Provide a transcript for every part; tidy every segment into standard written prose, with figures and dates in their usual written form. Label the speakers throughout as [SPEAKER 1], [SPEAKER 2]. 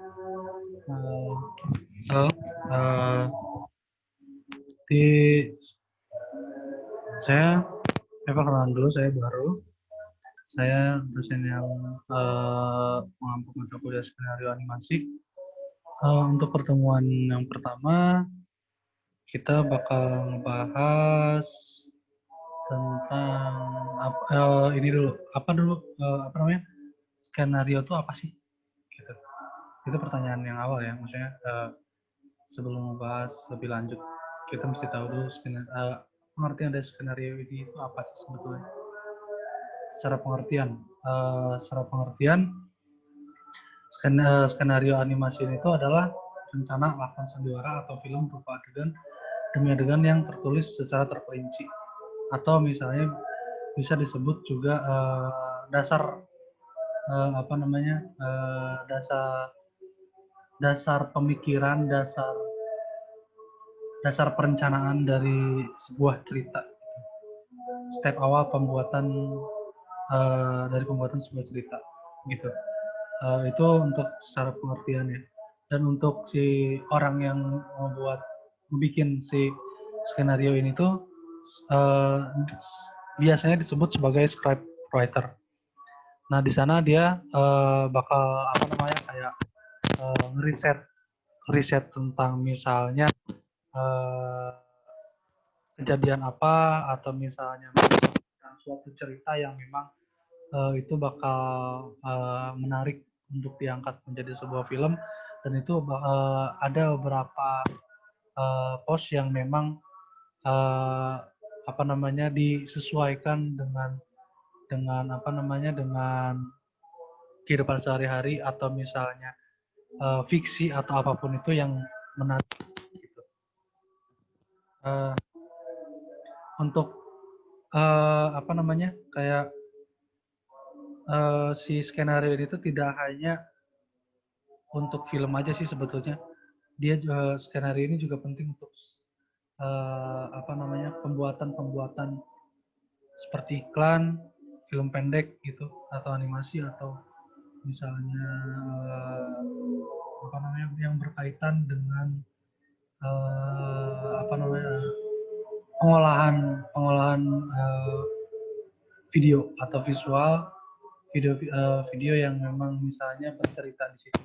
[SPEAKER 1] Halo, di saya perkenalan dulu, saya baru. Saya dosen yang mengampu mata kuliah skenario animasi. Untuk pertemuan yang pertama, kita bakal ngebahas tentang ini dulu. Apa namanya? Skenario itu apa sih? Gitu. Itu pertanyaan yang awal ya, maksudnya sebelum membahas lebih lanjut, kita mesti tahu dulu pengertian dari skenario ini itu apa sih sebetulnya. Secara pengertian, skenario animasi itu adalah rencana lakon sandiwara atau film berupa adegan demi adegan yang tertulis secara terperinci, atau misalnya bisa disebut juga dasar apa namanya dasar pemikiran, dasar perencanaan dari sebuah cerita. Step awal dari pembuatan sebuah cerita gitu. Itu untuk secara pengertian ya. Dan untuk si orang yang bikin si skenario ini tuh biasanya disebut sebagai script writer. Nah di sana dia bakal apa namanya kayak riset tentang misalnya eh, kejadian apa, atau misalnya suatu cerita yang memang itu bakal menarik untuk diangkat menjadi sebuah film, dan itu ada beberapa pos yang memang apa namanya disesuaikan dengan apa namanya dengan kehidupan sehari-hari, atau misalnya fiksi atau apapun itu yang menarik gitu. Uh, untuk apa namanya kayak si skenario itu tidak hanya untuk film aja sih sebetulnya. Dia skenario ini juga penting untuk apa namanya pembuatan seperti iklan, film pendek gitu, atau animasi, atau misalnya apa namanya yang berkaitan dengan apa namanya pengolahan pengolahan video atau video yang memang misalnya bercerita di situ,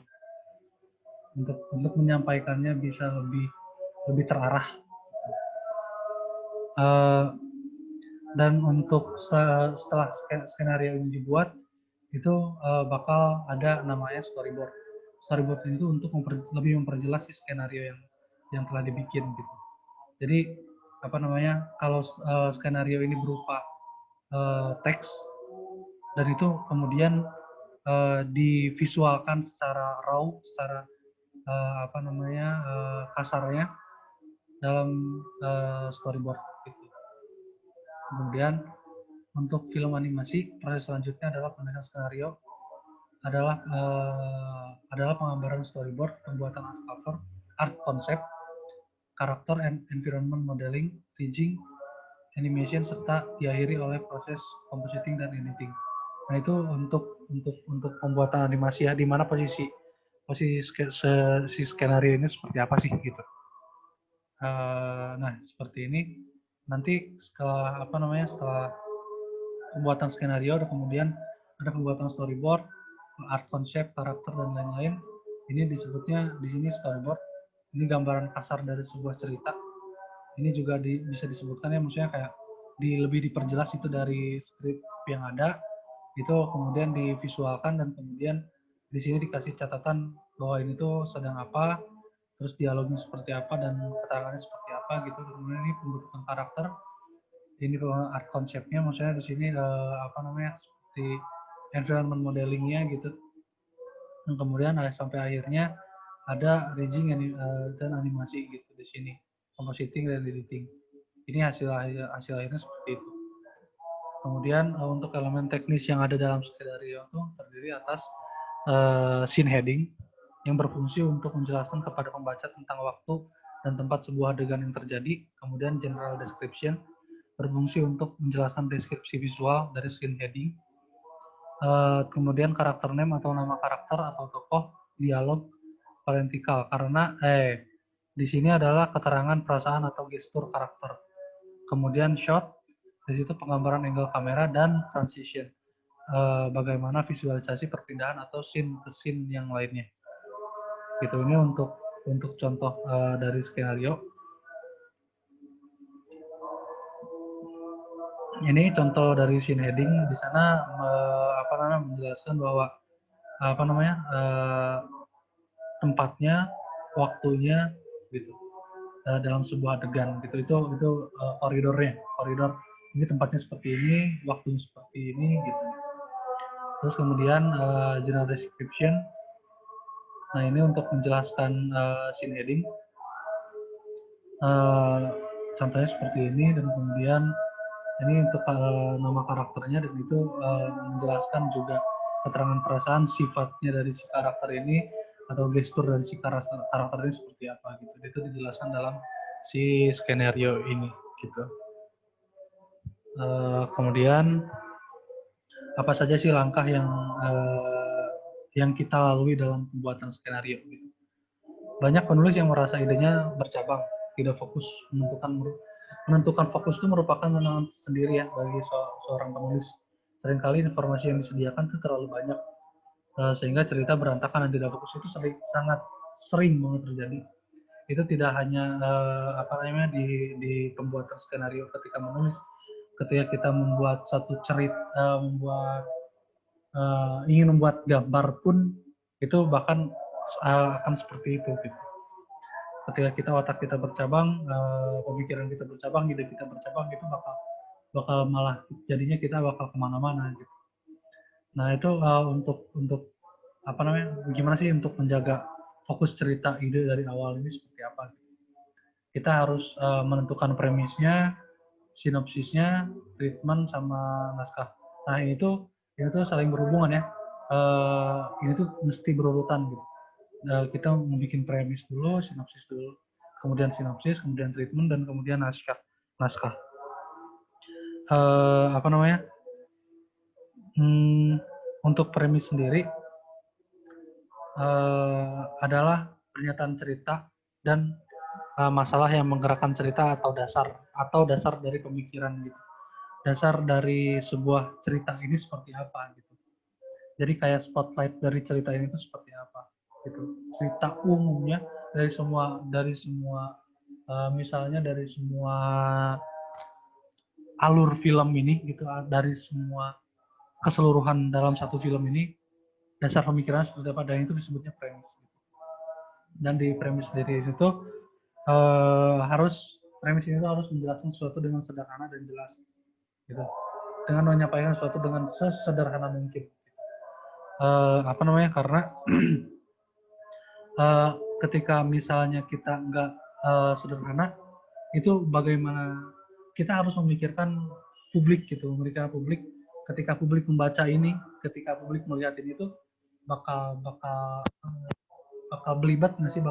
[SPEAKER 1] untuk menyampaikannya bisa lebih terarah. Dan untuk setelah skenario ini dibuat, itu bakal ada namanya storyboard. Storyboard itu untuk lebih memperjelas si skenario yang telah dibikin gitu. Jadi apa namanya kalau skenario ini berupa teks, dan itu kemudian divisualkan secara raw, secara apa namanya kasarnya dalam storyboard gitu. Kemudian untuk film animasi, proses selanjutnya adalah penulisan skenario, adalah penggambaran storyboard, pembuatan art cover, art konsep, karakter and environment modeling, staging, animation, serta diakhiri oleh proses compositing dan editing. Nah itu untuk pembuatan animasi ya, di mana posisi si skenario ini seperti apa sih gitu. Nah seperti ini. Nanti setelah apa namanya setelah pembuatan skenario, kemudian ada pembuatan storyboard, art konsep, karakter, dan lain-lain. Ini disebutnya di sini storyboard. Ini gambaran kasar dari sebuah cerita. Ini juga bisa disebutkan ya, maksudnya kayak lebih diperjelas itu dari skrip yang ada, itu kemudian divisualkan, dan kemudian di sini dikasih catatan bahwa ini tuh sedang apa, terus dialognya seperti apa, dan keterangannya seperti apa gitu. Kemudian ini pembentukan karakter, ini art konsepnya, maksudnya di sini apa namanya seperti environment modelingnya gitu. Dan kemudian sampai akhirnya ada rigging dan animasi gitu di sini, compositing dan editing. Ini hasil akhirnya seperti itu. Kemudian untuk elemen teknis yang ada dalam skenario itu terdiri atas scene heading yang berfungsi untuk menjelaskan kepada pembaca tentang waktu dan tempat sebuah adegan yang terjadi. Kemudian general description berfungsi untuk menjelaskan deskripsi visual dari scene heading. Kemudian karakter name atau nama karakter atau tokoh, dialog, parentikal karena di sini adalah keterangan perasaan atau gestur karakter. Kemudian shot, di situ penggambaran angle kamera dan transition. Bagaimana visualisasi perpindahan atau scene ke scene yang lainnya. Gitu, ini untuk contoh dari skenario. Ini contoh dari scene heading. Di sana menjelaskan bahwa tempatnya, waktunya, gitu, dalam sebuah adegan, gitu. Itu koridornya, koridor ini tempatnya seperti ini, waktunya seperti ini, gitu. Terus kemudian general description. Nah, ini untuk menjelaskan scene heading. Contohnya seperti ini, dan kemudian ini untuk nama karakternya, dan itu menjelaskan juga keterangan perasaan, sifatnya dari si karakter ini atau gestur dari si karakter ini seperti apa, gitu. Itu dijelaskan dalam si skenario ini, gitu. Kemudian apa saja sih langkah yang kita lalui dalam pembuatan skenario, gitu. Banyak penulis yang merasa idenya bercabang, tidak fokus. Menentukan fokus itu merupakan tantangan sendiri ya bagi seorang penulis. Seringkali informasi yang disediakan itu terlalu banyak, sehingga cerita berantakan dan tidak fokus. Itu sangat sering banget terjadi. Itu tidak hanya di pembuatan skenario ketika menulis, ketika kita membuat satu cerita, ingin membuat gambar pun itu bahkan akan seperti itu, gitu. Ketika otak kita bercabang, pemikiran kita bercabang, ide kita bercabang, itu bakal malah jadinya kita bakal kemana-mana, gitu. Nah, itu untuk gimana sih untuk menjaga fokus cerita ide dari awal ini seperti apa? Kita harus menentukan premisnya, sinopsisnya, treatment, sama naskah. Nah, itu saling berhubungan ya. Ini tuh mesti berurutan, gitu. Kita membuat premis dulu, sinopsis dulu, kemudian sinopsis, kemudian treatment, dan kemudian naskah. Untuk premis sendiri adalah pernyataan cerita dan masalah yang menggerakkan cerita atau dasar dari pemikiran, gitu. Dasar dari sebuah cerita ini seperti apa, gitu. Jadi kayak spotlight dari cerita ini itu seperti apa, gitu. Cerita umumnya dari semua misalnya dari semua alur film ini, gitu, dari semua keseluruhan dalam satu film ini, dasar pemikiran seperti apa, dan itu disebutnya premis, gitu. Dan di premis dari itu premis ini harus menjelaskan sesuatu dengan sederhana dan jelas, gitu, dengan menyampaikan sesuatu dengan sesederhana mungkin. Karena ketika misalnya kita nggak sederhana, itu bagaimana kita harus memikirkan publik, gitu. Ketika publik membaca ini, ketika publik melihat ini, itu bakal belibet nggak sih,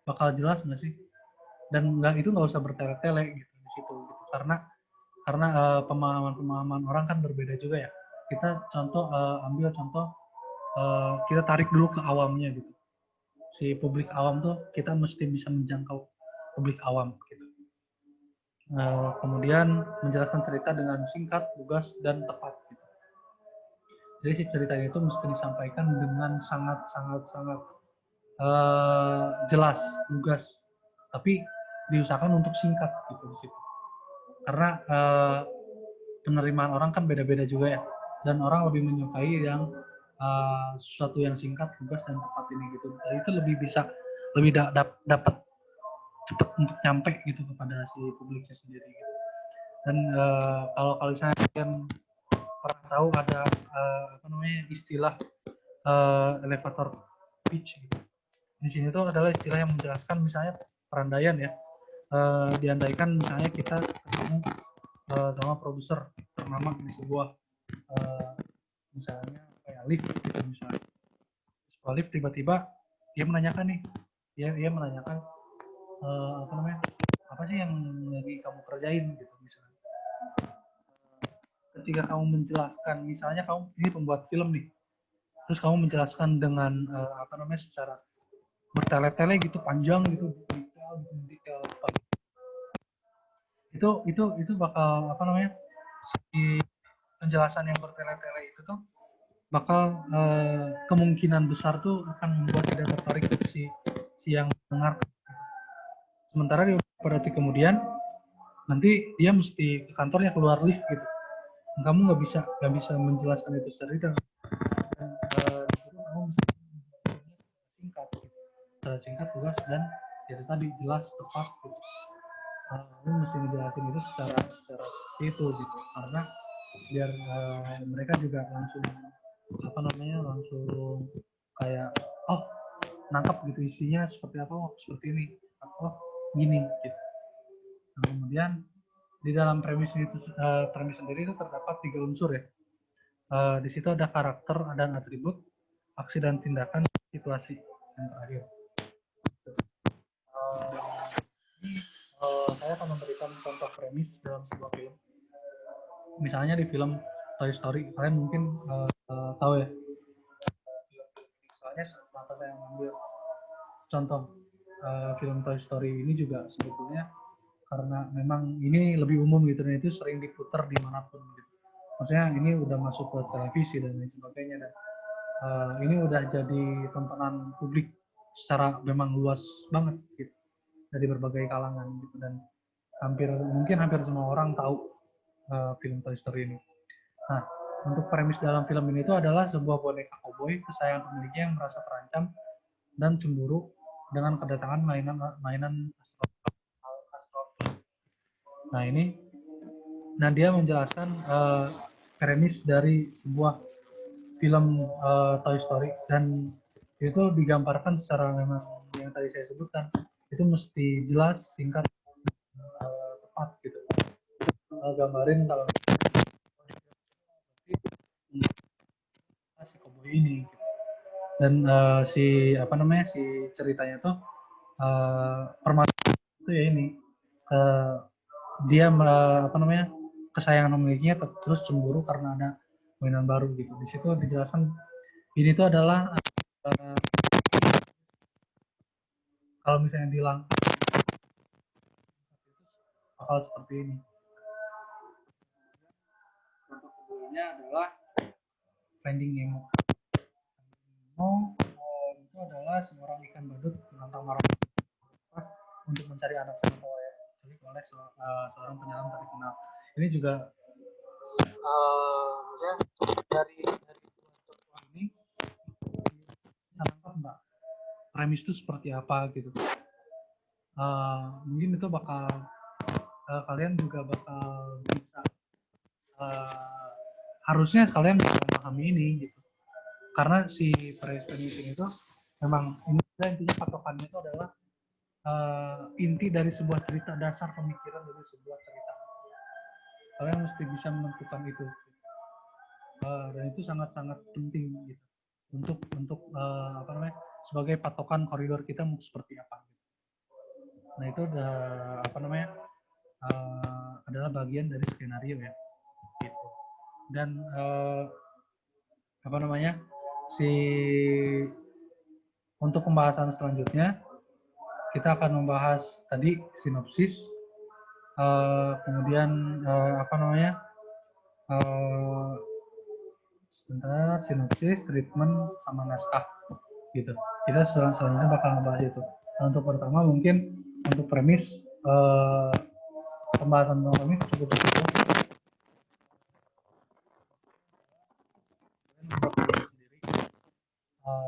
[SPEAKER 1] bakal jelas nggak sih, dan itu nggak usah bertele-tele, gitu, di situ, gitu. Karena pemahaman orang kan berbeda juga ya. Kita ambil contoh, kita tarik dulu ke awamnya, gitu. Si publik awam tuh kita mesti bisa menjangkau publik awam, gitu. Kemudian menjelaskan cerita dengan singkat, lugas, dan tepat, gitu. Jadi si cerita itu mesti disampaikan dengan sangat jelas, lugas, tapi diusahakan untuk singkat, gitu, di situ. Karena penerimaan orang kan beda-beda juga ya, dan orang lebih menyukai yang sesuatu yang singkat, lugas, dan tepat ini, gitu. Dan itu lebih dapat cepat untuk nyampe, gitu, kepada si publiknya sendiri, gitu. Dan kalau misalnya kalian pernah tahu ada istilah elevator pitch, gitu. Di sini tuh adalah istilah yang menjelaskan misalnya perandaian ya. Diandaikan misalnya kita ketemu sama produser ternama di sebuah misalnya kayak lift, gitu, misalnya. Sebuah lift tiba-tiba dia menanyakan nih, dia menanyakan apa sih yang lagi kamu kerjain, gitu, misalnya. Ketika kamu menjelaskan, misalnya kamu ini pembuat film nih, terus kamu menjelaskan dengan secara bertele-tele gitu, panjang gitu, detail itu bakal apa namanya, di penjelasan yang bertele-tele itu tuh bakal kemungkinan besar tuh akan membuat tidak tertarik si yang dengar. Sementara di beberapa detik kemudian nanti dia mesti ke kantornya, keluar lift gitu. Kamu nggak bisa menjelaskan itu secara detail. Dan kamu mesti singkat, secara singkat, lugas, dan ya tadi jelas, tepat gitu. Kamu mesti menjelaskan itu secara itu gitu, karena biar mereka juga langsung apa namanya, langsung kayak oh nangkap gitu isinya seperti apa, oh seperti ini, oh gini gitu. Nah, kemudian di dalam premis itu premis sendiri itu terdapat 3 unsur ya. Di situ ada karakter dan atribut, aksi dan tindakan, situasi yang terakhir. Ini saya akan memberikan contoh premis dalam sebuah film. Misalnya di film Toy Story, kalian mungkin tahu ya. Soalnya kenapa saya mengambil contoh film Toy Story ini juga sebetulnya karena memang ini lebih umum gitu, dan itu sering diputar dimanapun gitu. Maksudnya ini udah masuk ke televisi dan lain sebagainya, dan ini udah jadi tontonan publik secara memang luas banget gitu, dari berbagai kalangan gitu, dan mungkin hampir semua orang tahu film Toy Story ini. Nah, untuk premis dalam film ini itu adalah sebuah boneka koboi kesayangan pemiliknya yang merasa terancam dan cemburu dengan kedatangan mainan astronot. Nah ini, nah dia menjelaskan premis dari sebuah film Toy Story, dan itu digambarkan secara memang yang tadi saya sebutkan, itu mesti jelas, singkat, tepat gitu. Gambarin kalau si koboi ini gitu. Dan si apa namanya, si ceritanya tuh permasalahan itu ya ini, dia apa namanya, kesayangan memilikinya terus cemburu karena ada mainan baru gitu. Di situ dijelaskan ini tuh adalah kalau misalnya bilang bakal seperti ini. Contoh keduanya adalah Finding Nemo. Nemo itu adalah seorang ikan badut menantang marah untuk mencari anak Santo ya, diculik oleh seorang penyelam terkenal. Ini juga dari contoh ini nangkap mbak premis itu seperti apa gitu. Mungkin itu bakal kalian juga bakal bisa harusnya kalian bisa memahami ini gitu, karena si premis itu memang intinya patokannya itu adalah inti dari sebuah cerita, dasar pemikiran dari sebuah cerita. Kalian mesti bisa menentukan itu, dan itu sangat-sangat penting gitu untuk apa namanya, sebagai patokan koridor kita mau seperti apa. Nah itu udah apa namanya, adalah bagian dari skenario ya gitu. Dan apa namanya, si untuk pembahasan selanjutnya kita akan membahas tadi sinopsis, kemudian apa namanya, sebentar, sinopsis, treatment, sama naskah gitu. Kita selanjutnya bakal membahas itu. Nah, untuk pertama mungkin untuk premis, pembahasan tentang premis cukup itu.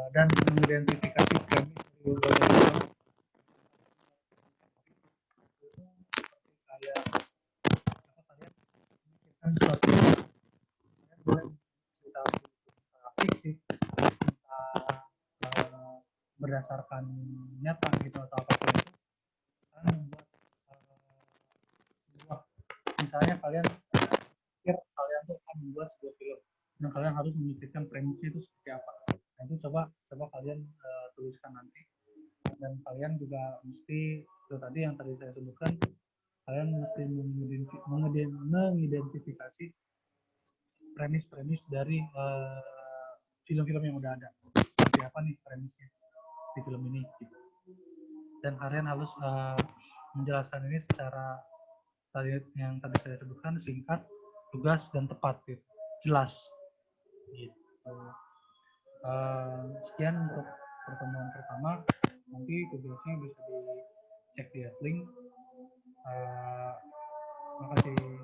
[SPEAKER 1] Dan mengidentifikasi premis dari berbagai film kayak apa, kalian memikirkan sesuatu boleh cerita fiktif, berdasarkan nyata gitu atau apapun itu, kalian membuat sebuah, misalnya kalian pikir kalian tuh akan membuat sebuah film, dan kalian harus memikirkan premisnya itu seperti apa. Nah itu coba kalian tuliskan nanti, dan kalian juga mesti itu tadi yang tadi saya sebutkan, kalian mesti mengidentifikasi premis-premis dari film-film yang udah ada, seperti apa nih premisnya di film ini gitu. Dan kalian harus menjelaskan ini secara yang tadi saya sebutkan, singkat, tugas, dan tepat gitu. Jelas gitu. Sekian untuk pertemuan pertama. Nanti tugasnya bisa dicek di link. Makasih.